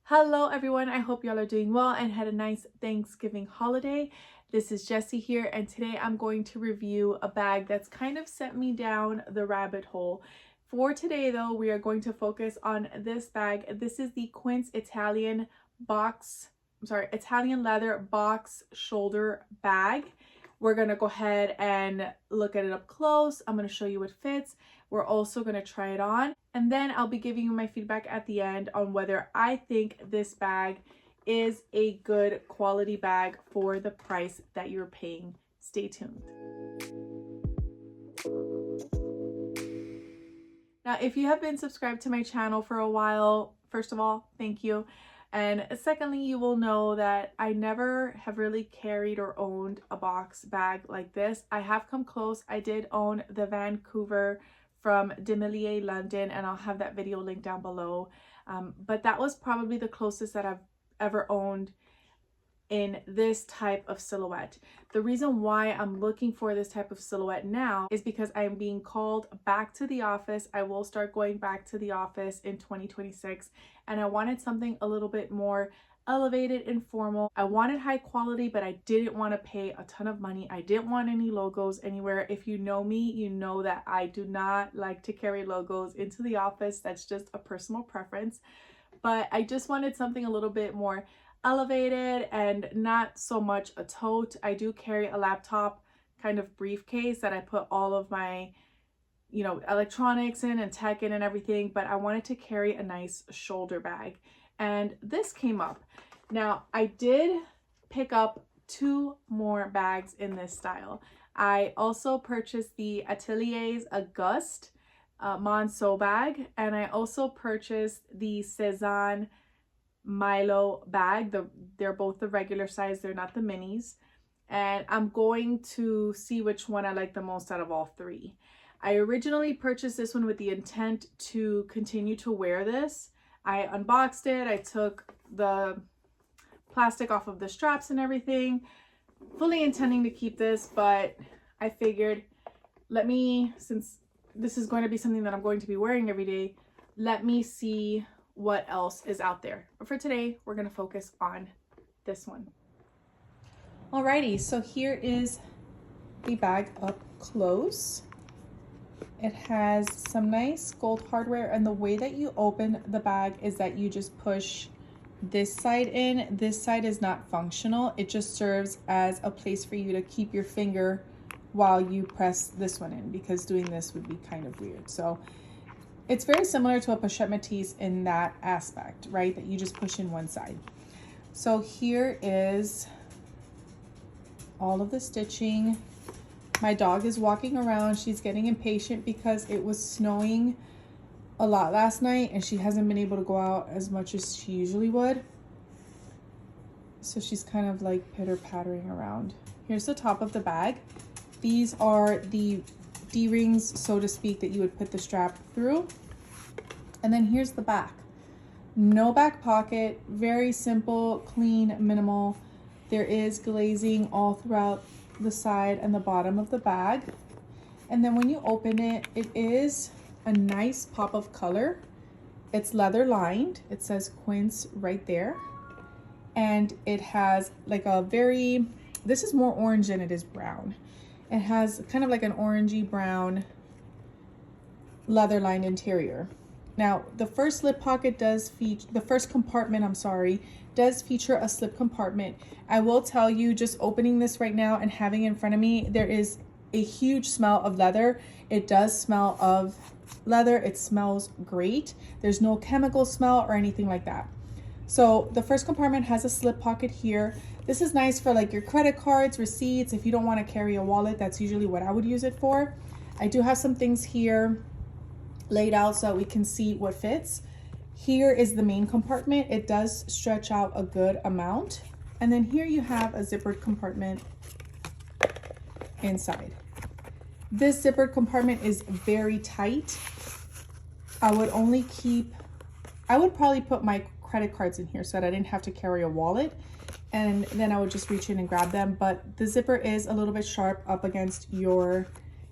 Hello everyone, I hope y'all are doing well and had a nice Thanksgiving holiday. This is Jessie here, and today I'm going to review a bag that's kind of sent me down the rabbit hole. For today though, we are going to focus on this bag. This is the Quince Italian leather box shoulder bag. We're going to go ahead and look at it up close. I'm going to show you what fits. We're also going to try it on, and then I'll be giving you my feedback at the end on whether I think this bag is a good quality bag for the price that you're paying. Stay tuned. Now, if you have been subscribed to my channel for a while, first of all, thank you. And secondly, you will know that I never have really carried or owned a box bag like this. I have come close. I did own the Vancouver from Demillier London, and I'll have that video linked down below. But that was probably the closest that I've ever owned in this type of silhouette. The reason why I'm looking for this type of silhouette now is because I am being called back to the office. I will start going back to the office in 2026, and I wanted something a little bit more elevated and formal. I wanted high quality, but I didn't want to pay a ton of money. I didn't want any logos anywhere. If you know me, you know that I do not like to carry logos into the office. That's just a personal preference. But I just wanted something a little bit more elevated and not so much a tote. I do carry a laptop kind of briefcase that I put all of my electronics in and tech in and everything, but I wanted to carry a nice shoulder bag, and this came up. Now, I did pick up 2 more bags in this style. I also purchased the Atelier's Auguste Monceau bag, and I also purchased the Cezanne Milo bag. They're both the regular size, they're not the minis, and I'm going to see which one I like the most out of all 3. I originally purchased this one with the intent to continue to wear this. I unboxed it, I took the plastic off of the straps and everything, fully intending to keep this, but I figured, since this is going to be something that I'm going to be wearing every day, let me see what else is out there. But for today, we're going to focus on this one. Alrighty, so here is the bag up close. It has some nice gold hardware, and the way that you open the bag is that you just push this side in. This side is not functional. It just serves as a place for you to keep your finger while you press this one in, because doing this would be kind of weird. So it's very similar to a pochette métisse in that aspect, right? That you just push in one side. So here is all of the stitching. My dog is walking around. She's getting impatient because it was snowing a lot last night and she hasn't been able to go out as much as she usually would. So she's kind of like pitter-pattering around. Here's the top of the bag. These are the D-rings, so to speak, that you would put the strap through. And then here's the back. No back pocket, very simple, clean, minimal. There is glazing all throughout the side and the bottom of the bag. And then when you open it, it is a nice pop of color. It's leather lined. It says Quince right there. And it has like this is more orange than it is brown. It has kind of like an orangey brown leather lined interior. Now, the first slip pocket does feature, the first compartment, does feature a slip compartment. I will tell you, just opening this right now and having it in front of me, there is a huge smell of leather. It does smell of leather. It smells great. There's no chemical smell or anything like that. So the first compartment has a slip pocket here. This is nice for like your credit cards, receipts. If you don't want to carry a wallet, that's usually what I would use it for. I do have some things here laid out so we can see what fits. Here is the main compartment. It does stretch out a good amount. And then here you have a zippered compartment inside. This zippered compartment is very tight. I would probably put my credit cards in here so that I didn't have to carry a wallet, and then I would just reach in and grab them. But the zipper is a little bit sharp up against your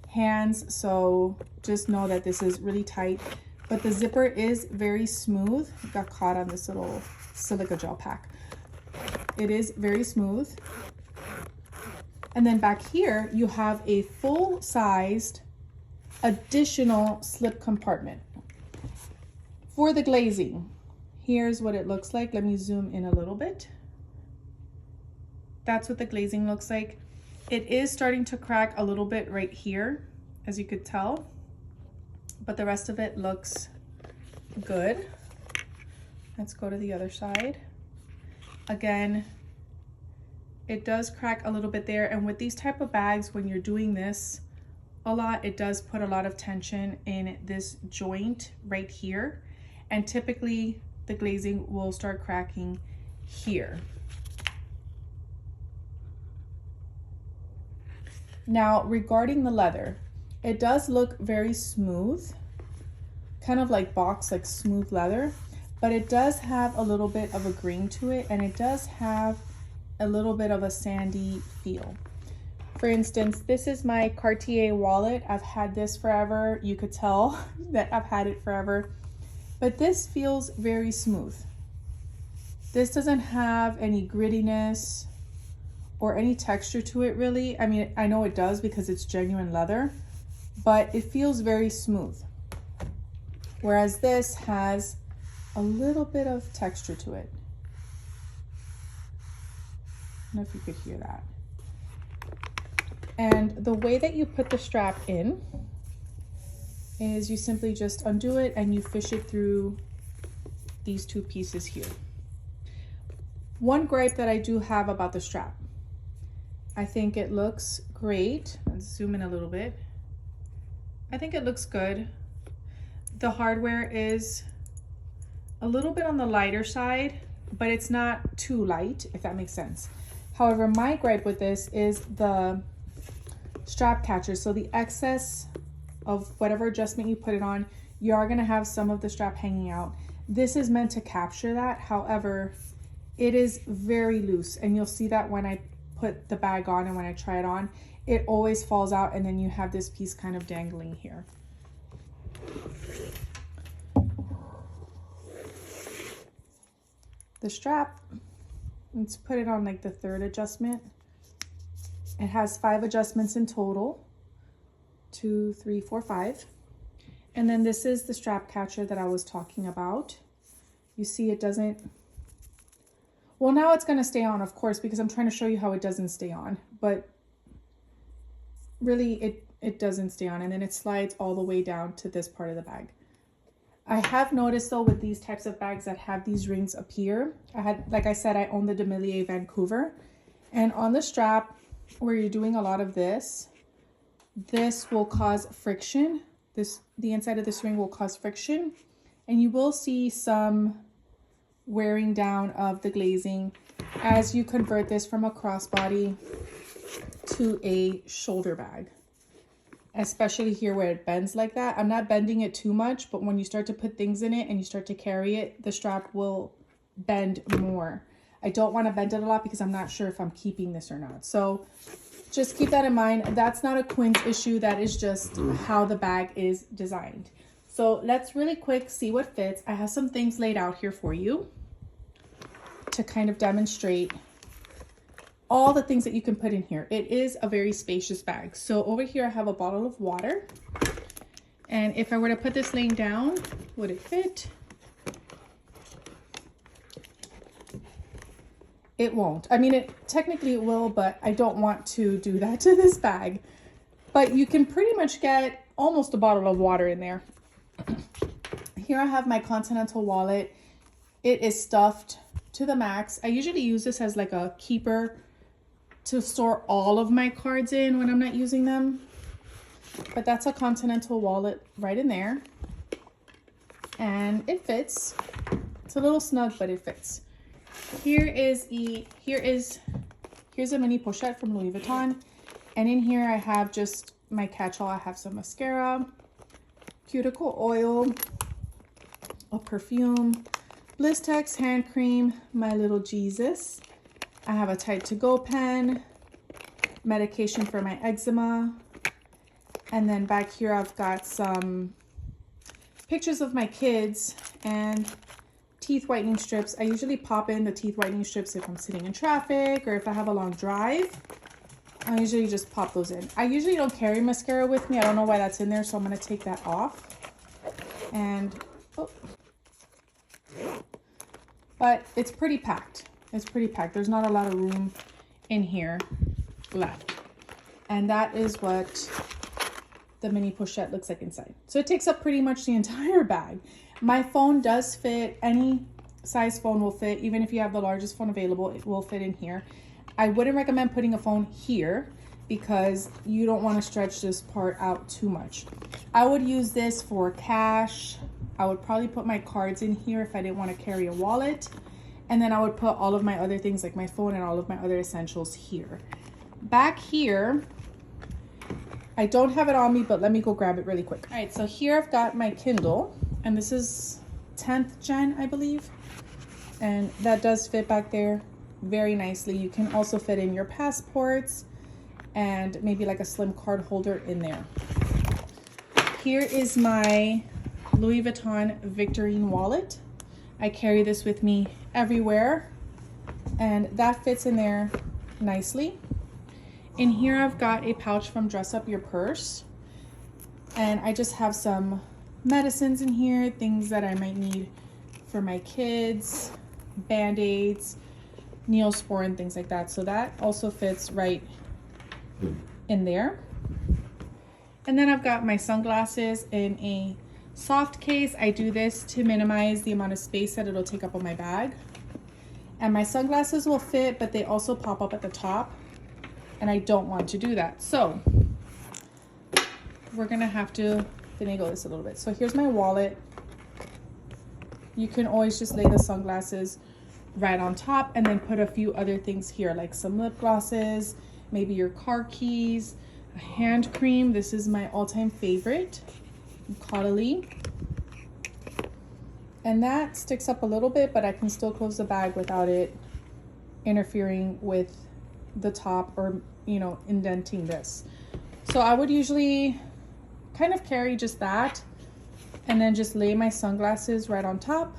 hands, so just know that this is really tight. but the zipper is very smooth. It got caught on this little silica gel pack. It is very smooth. And then back here, you have a full-sized additional slip compartment for the glazing. Here's what it looks like. Let me zoom in a little bit. That's what the glazing looks like. It is starting to crack a little bit right here, as you could tell, but the rest of it looks good. Let's go to the other side. Again, it does crack a little bit there, and with these type of bags, when you're doing this a lot, it does put a lot of tension in this joint right here, and typically the glazing will start cracking here. Now, regarding the leather, it does look very smooth, kind of like box, like smooth leather, but it does have a little bit of a grain to it, and it does have a little bit of a sandy feel. For instance, this is my Cartier wallet. I've had this forever. You could tell that I've had it forever, but this feels very smooth. This doesn't have any grittiness or any texture to it, really. I mean, I know it does because it's genuine leather, but it feels very smooth. Whereas this has a little bit of texture to it. I don't know if you could hear that. And the way that you put the strap in is you simply just undo it and you fish it through these two pieces here. One gripe that I do have about the strap, I think it looks great. Let's zoom in a little bit. I think it looks good. The hardware is a little bit on the lighter side, but it's not too light, if that makes sense. However, my gripe with this is the strap catcher. So the excess of whatever adjustment you put it on, you are gonna have some of the strap hanging out. This is meant to capture that. However, it is very loose, and you'll see that when I put the bag on and when I try it on, it always falls out, and then you have this piece kind of dangling here. The strap, let's put it on like the third adjustment. It has 5 adjustments in total. 2, 3, 4, 5. And then this is the strap catcher that I was talking about. You see it doesn't, well, now it's going to stay on, of course, because I'm trying to show you how it doesn't stay on, but really it doesn't stay on, and then it slides all the way down to this part of the bag. I have noticed though with these types of bags that have these rings up here, like I said, I own the Demilier Vancouver, and on the strap where you're doing a lot of this will cause friction. The inside of this ring will cause friction, and you will see some wearing down of the glazing as you convert this from a crossbody to a shoulder bag, especially here where it bends like that. I'm not bending it too much, but when you start to put things in it and you start to carry it, the strap will bend more. I don't want to bend it a lot because I'm not sure if I'm keeping this or not. So just keep that in mind. That's not a Quince issue. That is just how the bag is designed. So let's really quick see what fits. I have some things laid out here for you to kind of demonstrate all the things that you can put in here. It is a very spacious bag. So over here I have a bottle of water, and if I were to put this laying down, would it fit? It won't. I mean, technically it will, but I don't want to do that to this bag. But you can pretty much get almost a bottle of water in there. Here I have my Continental wallet. It is stuffed to the max. I usually use this as like a keeper to store all of my cards in when I'm not using them. But that's a Continental wallet right in there. And it fits. It's a little snug, but it fits. Here's a mini pochette from Louis Vuitton. And in here I have just my catch-all. I have some mascara, cuticle oil, a perfume, Blistex hand cream, my little Jesus. I have a Tide to Go pen, medication for my eczema, and then back here I've got some pictures of my kids and teeth whitening strips. I usually pop in the teeth whitening strips if I'm sitting in traffic or if I have a long drive. I usually just pop those in. I usually don't carry mascara with me. I don't know why that's in there, so I'm going to take that off. And, oh. But it's pretty packed. It's pretty packed. There's not a lot of room in here left. And that is what the mini pochette looks like inside. So it takes up pretty much the entire bag. My phone does fit. Any size phone will fit. Even if you have the largest phone available, it will fit in here. I wouldn't recommend putting a phone here because you don't want to stretch this part out too much. I would use this for cash. I would probably put my cards in here if I didn't want to carry a wallet. And then I would put all of my other things like my phone and all of my other essentials here. Back here, I don't have it on me, but let me go grab it really quick. All right, so here I've got my Kindle, and this is 10th gen, I believe. And that does fit back there very nicely. You can also fit in your passports and maybe like a slim card holder in there. Here is my Louis Vuitton Victorine wallet. I carry this with me everywhere, and that fits in there nicely. In here I've got a pouch from Dress Up Your Purse, and I just have some medicines in here, things that I might need for my kids, Band-Aids, Neosporin, things like that. So that also fits right in there. And then I've got my sunglasses in a soft case. I do this to minimize the amount of space that it'll take up on my bag. And my sunglasses will fit, but they also pop up at the top, and I don't want to do that. So we're gonna have to finagle this a little bit. So here's my wallet. You can always just lay the sunglasses right on top and then put a few other things here, like some lip glosses, maybe your car keys, a hand cream. This is my all-time favorite, Caudalie. And that sticks up a little bit, but I can still close the bag without it interfering with the top or, you know, indenting this. So I would usually kind of carry just that and then just lay my sunglasses right on top,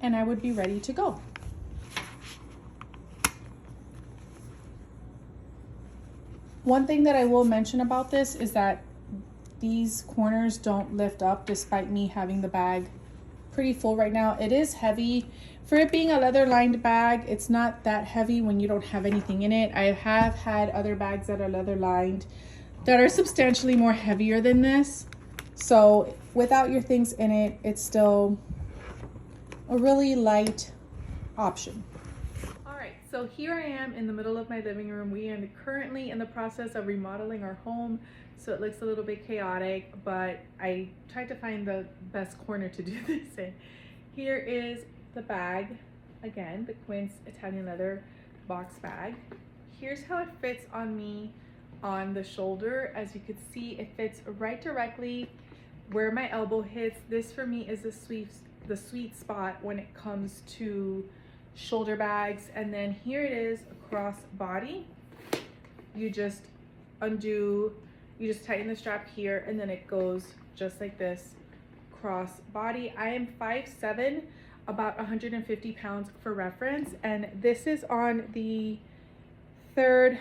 and I would be ready to go. One thing that I will mention about this is that these corners don't lift up despite me having the bag pretty full right now. It is heavy. For it being a leather lined bag, it's not that heavy when you don't have anything in it. I have had other bags that are leather lined that are substantially more heavier than this. So without your things in it, it's still a really light option. All right, so here I am in the middle of my living room. We are currently in the process of remodeling our home, so it looks a little bit chaotic, but I tried to find the best corner to do this in. Here is the bag, again, the Quince Italian leather box bag. Here's how it fits on me on the shoulder. As you can see, it fits right directly where my elbow hits. This for me is the sweet spot when it comes to shoulder bags. And then here it is across body. You just undo, you just tighten the strap here, and then it goes just like this cross body. I am 5'7", about 150 pounds for reference, and this is on the 3rd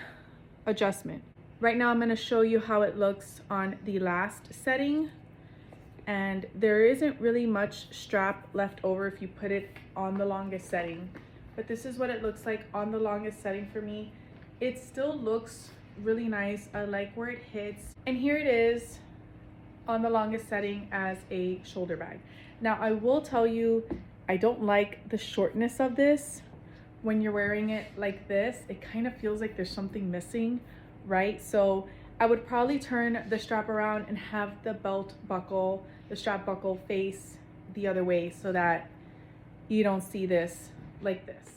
adjustment. Right now I'm going to show you how it looks on the last setting, and there isn't really much strap left over if you put it on the longest setting, but this is what it looks like on the longest setting for me. It still looks really nice. I like where it hits, and here it is on the longest setting as a shoulder bag. Now I will tell you, I don't like the shortness of this. When you're wearing it like this, it kind of feels like there's something missing, right? So I would probably turn the strap around and have the strap buckle face the other way so that you don't see this like this.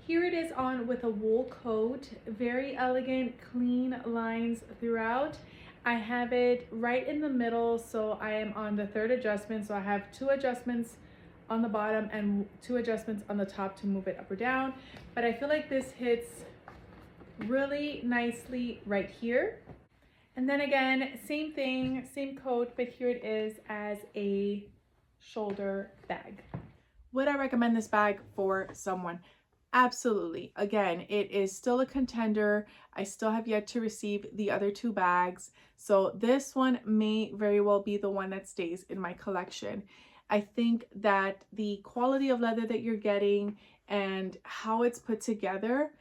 Here it is on with a wool coat, very elegant, clean lines throughout. I have it right in the middle, so I am on the 3rd adjustment. So I have 2 adjustments on the bottom and 2 adjustments on the top to move it up or down. But I feel like this hits really nicely right here. And then again, same thing, same coat, but here it is as a shoulder bag. Would I recommend this bag for someone? Absolutely. Again, it is still a contender. I still have yet to receive the other two bags. So this one may very well be the one that stays in my collection. I think that the quality of leather that you're getting and how it's put together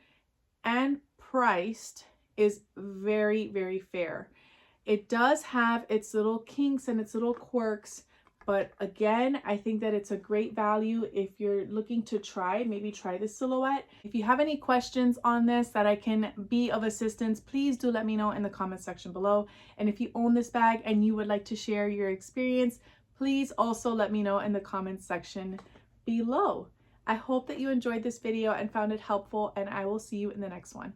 and priced is very, very fair. It does have its little kinks and its little quirks, but again, I think that it's a great value if you're looking to maybe try this silhouette. If you have any questions on this that I can be of assistance, please do let me know in the comment section below. And if you own this bag and you would like to share your experience, please also let me know in the comment section below. I hope that you enjoyed this video and found it helpful, and I will see you in the next one.